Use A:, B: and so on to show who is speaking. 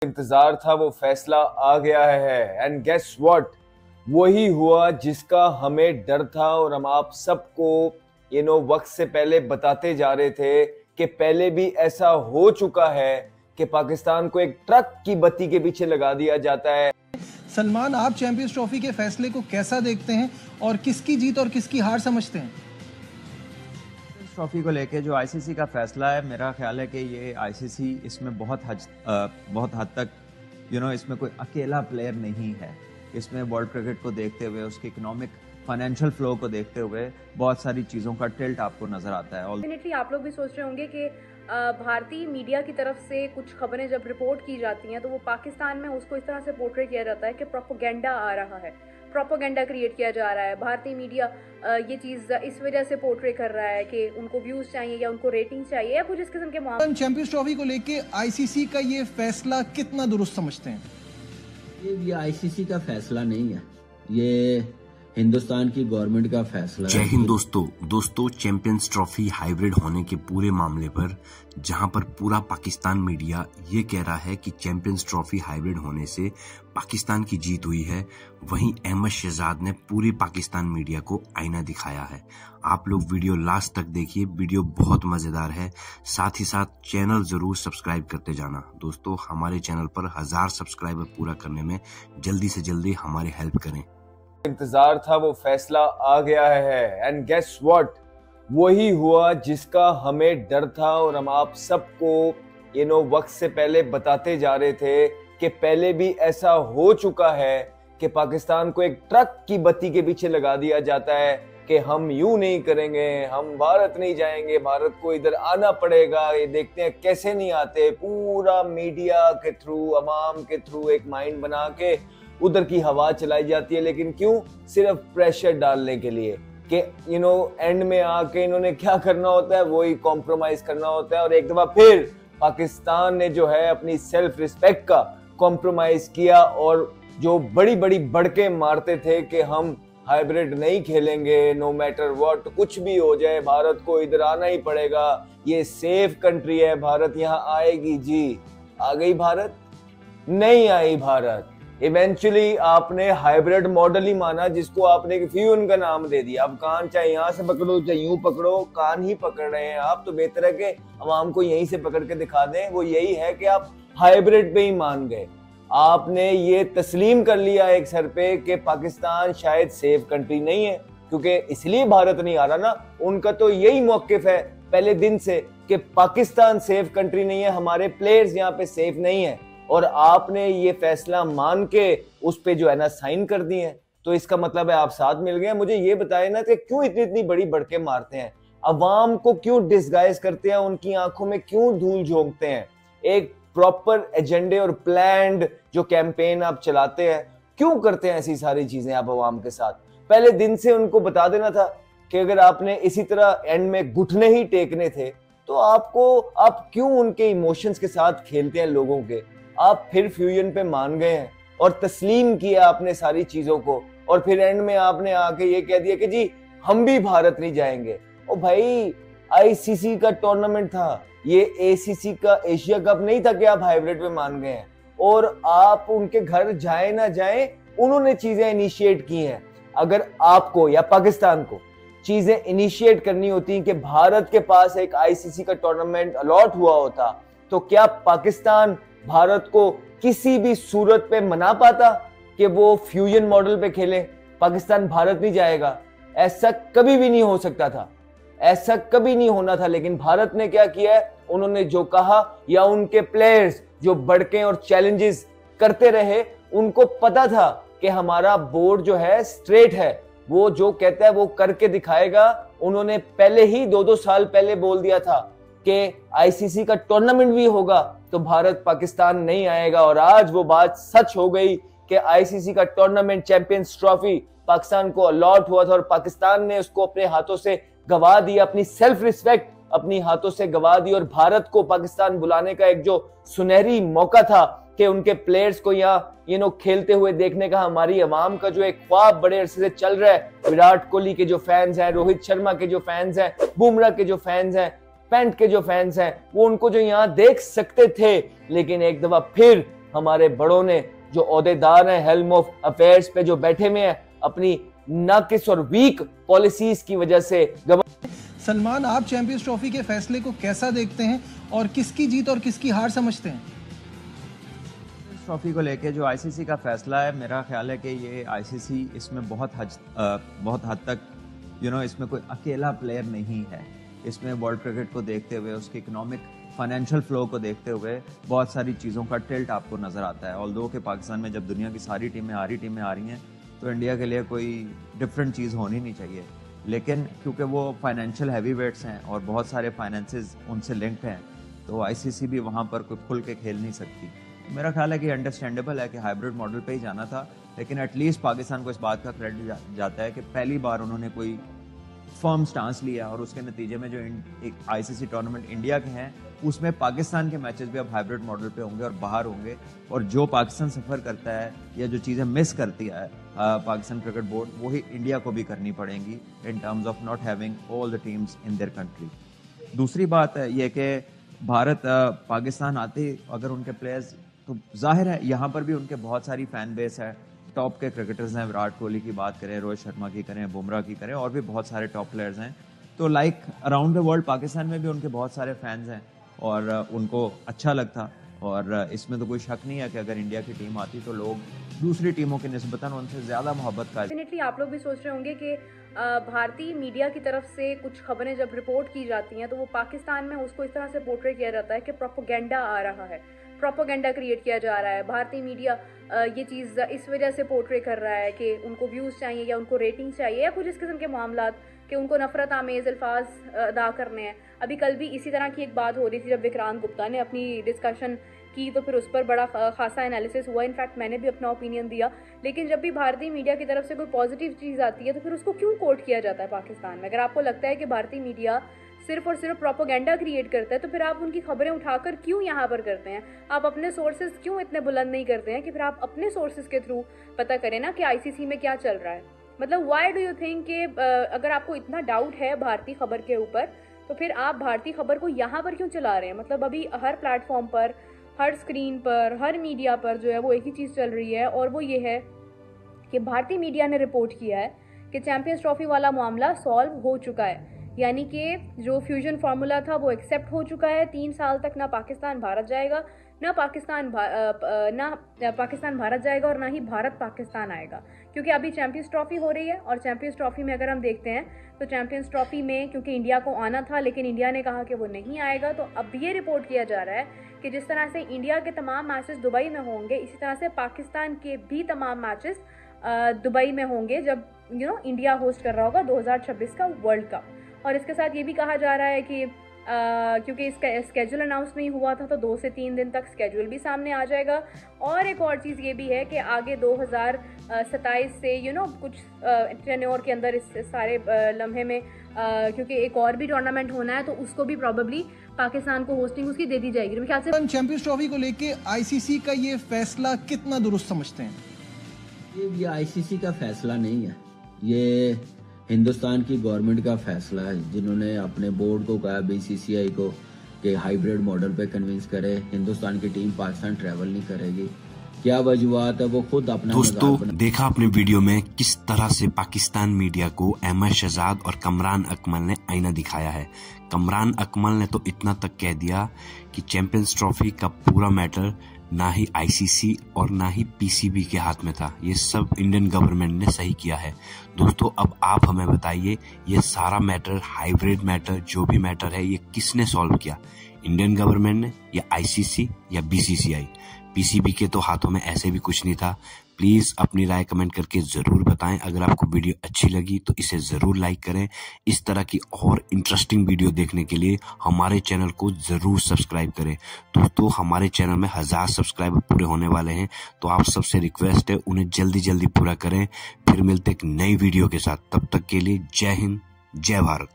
A: इंतजार था वो फैसला आ गया है एंड गेस व्हाट, वही हुआ जिसका हमें डर था और हम आप सबको वक्त से पहले बताते जा रहे थे कि पहले भी ऐसा हो चुका है कि पाकिस्तान को एक ट्रक की बत्ती के पीछे लगा दिया जाता है।
B: सलमान, आप चैंपियंस ट्रॉफी के फैसले को कैसा देखते हैं और किसकी जीत और किसकी हार समझते हैं?
C: ट्रॉफी को लेके जो आईसीसी का फैसला है, मेरा ख्याल है कि ये आईसीसी इसमें बहुत हद तक इसमें कोई अकेला प्लेयर नहीं है। इसमें वर्ल्ड क्रिकेट को देखते हुए, उसके इकोनॉमिक फाइनेंशियल फ्लो को देखते हुए बहुत सारी चीज़ों का टिल्ट आपको नजर आता है।
D: डेफिनेटली आप लोग भी सोच रहे होंगे कि भारतीय मीडिया की तरफ से कुछ खबरें जब रिपोर्ट की जाती हैं तो वो पाकिस्तान में उसको इस तरह से पोर्ट्रे किया जाता है कि प्रोपेगेंडा आ रहा है, प्रोपेगेंडा क्रिएट किया जा रहा है। भारतीय मीडिया ये चीज़ इस वजह से पोर्ट्रे कर रहा है कि उनको व्यूज़ चाहिए या उनको रेटिंग चाहिए या कुछ इस किस्म के मामले।
B: चैंपियंस ट्रॉफी को लेके आईसीसी का ये फैसला कितना दुरुस्त समझते हैं?
E: ये आईसीसी का फैसला नहीं है, ये हिंदुस्तान की गवर्नमेंट का फैसला है।
F: जय हिंद दोस्तों, चैंपियंस ट्रॉफी हाइब्रिड होने के पूरे मामले पर जहां पर पूरा पाकिस्तान मीडिया ये कह रहा है कि चैंपियंस ट्रॉफी हाइब्रिड होने से पाकिस्तान की जीत हुई है, वहीं अहमद शहजाद ने पूरी पाकिस्तान मीडिया को आईना दिखाया है। आप लोग वीडियो लास्ट तक देखिए, वीडियो बहुत मजेदार है। साथ ही साथ चैनल जरूर सब्सक्राइब करते जाना। दोस्तों, हमारे चैनल पर 1000 सब्सक्राइबर पूरा करने में जल्दी से जल्दी हमारी हेल्प करें।
A: इंतजार था वो फैसला आ गया है एंड गेस व्हाट, वही हुआ जिसका हमें डर था और हम आप सबको वक्त से पहले बताते जा रहे थे कि पहले भी ऐसा हो चुका है कि पाकिस्तान को एक ट्रक की बत्ती के पीछे लगा दिया जाता है कि हम यूं नहीं करेंगे, हम भारत नहीं जाएंगे, भारत को इधर आना पड़ेगा। ये देखते हैं कैसे नहीं आते। पूरा मीडिया के थ्रू, अवाम के थ्रू एक माइंड बना के उधर की हवा चलाई जाती है। लेकिन क्यों? सिर्फ प्रेशर डालने के लिए कि एंड में आके इन्होंने क्या करना होता है, वही कॉम्प्रोमाइज करना होता है। और एक दफा फिर पाकिस्तान ने जो है अपनी सेल्फ रिस्पेक्ट का कॉम्प्रोमाइज किया और जो बड़ी बड़ी बड़के मारते थे कि हम हाइब्रिड नहीं खेलेंगे, नो मैटर व्हाट, कुछ भी हो जाए भारत को इधर आना ही पड़ेगा, ये सेफ कंट्री है, भारत यहाँ आएगी जी। आ गई भारत? नहीं आई भारत। इवेंचुअली आपने हाइब्रिड मॉडल ही माना जिसको आपने फ्यूजन का नाम दे दिया। अब कान चाहे यहाँ से पकड़ो चाहे यूं पकड़ो, कान ही पकड़ रहे हैं आप। तो बेहतर है कि अवाम को यहीं से पकड़ के दिखा दें। वो यही है कि आप हाइब्रिड पे ही मान गए। आपने ये तस्लीम कर लिया एक सर पे कि पाकिस्तान शायद सेफ कंट्री नहीं है, क्योंकि इसलिए भारत नहीं आ रहा ना। उनका तो यही मौकिफ है पहले दिन से कि पाकिस्तान सेफ कंट्री नहीं है, हमारे प्लेयर्स यहाँ पे सेफ नहीं है। और आपने ये फैसला मान के उस पे जो है ना साइन कर दिए हैं। तो इसका मतलब है आप साथ मिल गए। मुझे ये बताए ना कि क्यों इतनी बड़ी बड़के मारते हैं, अवाम को क्यों डिसगाइज करते हैं, उनकी आंखों में क्यों धूल झोंकते हैं। एक प्रॉपर एजेंडे और प्लान्ड जो कैंपेन आप चलाते हैं, क्यों करते हैं ऐसी सारी चीजें आप अवाम के साथ? पहले दिन से उनको बता देना था कि अगर आपने इसी तरह एंड में घुटने ही टेकने थे तो आप क्यों उनके इमोशंस के साथ खेलते हैं लोगों के। आप फिर फ्यूजन पे मान गए हैं और तस्लीम किया आपने सारी चीजों को, और फिर एंड में आपने आके ये कह दिया कि जी हम भी भारत नहीं जाएंगे। ओ भाई, आईसीसी का टूर्नामेंट था, ये एसीसी का एशिया कप नहीं था कि आप हाइब्रिड पे मान गए हैं। और आप उनके घर जाए ना जाए, उन्होंने चीजें इनिशिएट की हैं। अगर आपको या पाकिस्तान को चीजें इनिशिएट करनी होती कि भारत के पास एक आईसीसी का टूर्नामेंट अलॉट हुआ होता, तो क्या पाकिस्तान भारत को किसी भी सूरत पे मना पाता कि वो फ्यूजन मॉडल पे खेले? पाकिस्तान भारत नहीं जाएगा, ऐसा कभी भी नहीं हो सकता था, ऐसा कभी नहीं होना था। लेकिन भारत ने क्या किया है, उन्होंने जो कहा, या उनके प्लेयर्स जो बढ़के और चैलेंजेस करते रहे, उनको पता था कि हमारा बोर्ड जो है स्ट्रेट है, वो जो कहता है वो करके दिखाएगा। उन्होंने पहले ही 2-2 साल पहले बोल दिया था कि आईसीसी का टूर्नामेंट भी होगा तो भारत पाकिस्तान नहीं आएगा। और आज वो बात सच हो गई कि आईसीसी का टूर्नामेंट चैंपियंस ट्रॉफी पाकिस्तान को अलॉट हुआ था और पाकिस्तान ने उसको अपने हाथों से गवा दिया, अपनी सेल्फ रिस्पेक्ट अपनी हाथों से गवा दी। और भारत को पाकिस्तान बुलाने का एक जो सुनहरी मौका था कि उनके प्लेयर्स को यहाँ खेलते हुए देखने का, हमारी अवाम का जो एक ख्वाब बड़े अरसे से चल रहा है, विराट कोहली के जो फैंस हैं, रोहित शर्मा के जो फैंस हैं, बुमराह के जो फैंस हैं, पैंट के जो फैंस हैं, वो उनको जो यहाँ देख सकते थे। लेकिन एक दफा फिर हमारे बड़ों ने, जो ओहदेदार हैं हेल्म ऑफ अफेयर्स पे जो बैठे हुए हैं, अपनी नाकिस और वीक पॉलिसीज की वजह से
B: सलमान, आप चैंपियंस ट्रॉफी के फैसले को कैसा देखते हैं और किसकी जीत और किसकी हार समझते हैं?
C: ट्रॉफी को लेके जो आईसीसी का फैसला है, मेरा ख्याल है कि ये आईसीसी इसमें बहुत हद तक इसमें कोई अकेला प्लेयर नहीं है। इसमें वर्ल्ड क्रिकेट को देखते हुए, उसके इकोनॉमिक फाइनेंशियल फ्लो को देखते हुए बहुत सारी चीज़ों का टिल्ट आपको नज़र आता है। ऑल्दो कि पाकिस्तान में जब दुनिया की सारी टीमें आ रही हैं तो इंडिया के लिए कोई डिफरेंट चीज़ होनी नहीं चाहिए, लेकिन क्योंकि वो फाइनेंशियल हैवी वेट्स हैं और बहुत सारे फाइनेंसेस उनसे लिंक्ड हैं, तो आईसीसी भी वहाँ पर कोई खुल के खेल नहीं सकती। मेरा ख्याल है कि अंडरस्टैंडेबल है कि हाइब्रिड मॉडल पे ही जाना था, लेकिन एटलीस्ट पाकिस्तान को इस बात का क्रेडिट जाता है कि पहली बार उन्होंने कोई फर्म स्टांस लिया और उसके नतीजे में जो एक आईसीसी टूर्नामेंट इंडिया के हैं उसमें पाकिस्तान के मैचेस भी अब हाइब्रिड मॉडल पे होंगे और बाहर होंगे, और जो पाकिस्तान सफ़र करता है या जो चीज़ें मिस करती है पाकिस्तान क्रिकेट बोर्ड, वही इंडिया को भी करनी पड़ेंगी in terms of not having all the teams in their country. दूसरी बात है ये कि भारत पाकिस्तान आते अगर उनके प्लेयर्स, तो जाहिर है यहाँ पर भी उनके बहुत सारी फैन बेस है, टॉप के क्रिकेटर्स हैं, विराट कोहली की बात करें, रोहित शर्मा की करें, बुमराह की करें, और भी बहुत सारे टॉप प्लेयर्स हैं। तो like around the world Pakistan में भी उनके बहुत सारे फैंस हैं और उनको अच्छा लगता, और इसमें तो कोई शक नहीं है कि अगर इंडिया की टीम आती तो लोग दूसरी टीमों के निस्बतन उनसे ज़्यादा मोहब्बत का।
D: डेफिनेटली आप लोग भी सोच रहे होंगे कि भारतीय मीडिया की तरफ से कुछ खबरें जब रिपोर्ट की जाती हैं तो वो पाकिस्तान में उसको इस तरह से पोर्ट्रे किया जाता है कि प्रोपोगेंडा आ रहा है, प्रोपोगेंडा क्रिएट किया जा रहा है। भारतीय मीडिया ये चीज़ इस वजह से पोर्ट्रे कर रहा है कि उनको व्यूज़ चाहिए या उनको रेटिंग चाहिए या कुछ इस किस्म के मामला कि उनको नफरत आमेज अल्फाज अदा करने हैं। अभी कल भी इसी तरह की एक बात हो रही थी जब विक्रांत गुप्ता ने अपनी डिस्कशन की, तो फिर उस पर बड़ा खासा एनालिसिस हुआ। इनफैक्ट मैंने भी अपना ओपिनियन दिया, लेकिन जब भी भारतीय मीडिया की तरफ से कोई पॉजिटिव चीज़ आती है तो फिर उसको क्यों कोट किया जाता है पाकिस्तान में? अगर आपको लगता है कि भारतीय मीडिया सिर्फ और सिर्फ प्रोपोगेंडा क्रिएट करता है तो फिर आप उनकी खबरें उठाकर क्यों यहाँ पर करते हैं? आप अपने सोर्सेज क्यों इतने बुलंद नहीं करते हैं कि फिर आप अपने सोर्सेज के थ्रू पता करें ना कि आईसीसी में क्या चल रहा है? मतलब व्हाई डू यू थिंक कि अगर आपको इतना डाउट है भारतीय खबर के ऊपर तो फिर आप भारतीय खबर को यहाँ पर क्यों चला रहे हैं? मतलब अभी हर प्लेटफॉर्म पर, हर स्क्रीन पर, हर मीडिया पर जो है वो एक ही चीज़ चल रही है, और वो ये है कि भारतीय मीडिया ने रिपोर्ट किया है कि चैंपियंस ट्रॉफी वाला मामला सॉल्व हो चुका है, यानी कि जो फ्यूजन फार्मूला था वो एक्सेप्ट हो चुका है। 3 साल तक ना पाकिस्तान भारत जाएगा, ना पाकिस्तान भारत जाएगा और ना ही भारत पाकिस्तान आएगा, क्योंकि अभी चैंपियंस ट्रॉफी हो रही है। और चैंपियंस ट्रॉफी में अगर हम देखते हैं तो चैंपियंस ट्रॉफी में क्योंकि इंडिया को आना था लेकिन इंडिया ने कहा कि वो नहीं आएगा, तो अब ये रिपोर्ट किया जा रहा है कि जिस तरह से इंडिया के तमाम मैचेस दुबई में होंगे, इसी तरह से पाकिस्तान के भी तमाम मैचेस दुबई में होंगे जब इंडिया होस्ट कर रहा होगा 2026 का वर्ल्ड कप। और इसके साथ ये भी कहा जा रहा है कि क्योंकि इसका स्केड्यूल अनाउंस नहीं हुआ था तो 2 से 3 दिन तक स्केड्यूल भी सामने आ जाएगा। और एक और चीज़ ये भी है कि आगे 2027 से कुछ टेन्योर के अंदर इस सारे लम्हे में क्योंकि एक और भी टूर्नामेंट होना है तो उसको भी प्रॉबेबली पाकिस्तान को होस्टिंग उसकी दे दी जाएगी। मेरे ख्याल से
B: चैंपियंस ट्रॉफी को लेके आईसीसी का ये फैसला कितना दुरुस्त समझते हैं?
E: ये आईसीसी का फैसला नहीं है, ये हिंदुस्तान की गवर्नमेंट का फैसला है, जिन्होंने अपने बोर्ड को कहा, बीसीसीआई को, कि हाइब्रिड मॉडल पे कन्विंस करे, हिंदुस्तान की टीम पाकिस्तान ट्रैवल नहीं करेगी। क्या वजूहत है वो खुद अपना।
F: दोस्तों देखा आपने वीडियो में किस तरह से पाकिस्तान मीडिया को अहमद शहजाद और कमरान अकमल ने आईना दिखाया है। कमरान अकमल ने तो इतना तक कह दिया कि चैंपियंस ट्रॉफी का पूरा मैटर ना ही आईसीसी और ना ही पीसीबी के हाथ में था, ये सब इंडियन गवर्नमेंट ने सही किया है। दोस्तों अब आप हमें बताइए, ये सारा मैटर, हाइब्रिड मैटर, जो भी मैटर है, ये किसने सॉल्व किया? इंडियन गवर्नमेंट ने या आईसीसी या बीसीसीआई? पीसीबी के तो हाथों में ऐसे भी कुछ नहीं था। प्लीज अपनी राय कमेंट करके जरूर बताएं। अगर आपको वीडियो अच्छी लगी तो इसे जरूर लाइक करें। इस तरह की और इंटरेस्टिंग वीडियो देखने के लिए हमारे चैनल को जरूर सब्सक्राइब करें। दोस्तों हमारे चैनल में 1000 सब्सक्राइबर पूरे होने वाले हैं, तो आप सबसे रिक्वेस्ट है उन्हें जल्दी जल्दी पूरा करें। फिर मिलते एक नई वीडियो के साथ, तब तक के लिए जय हिंद, जय भारत।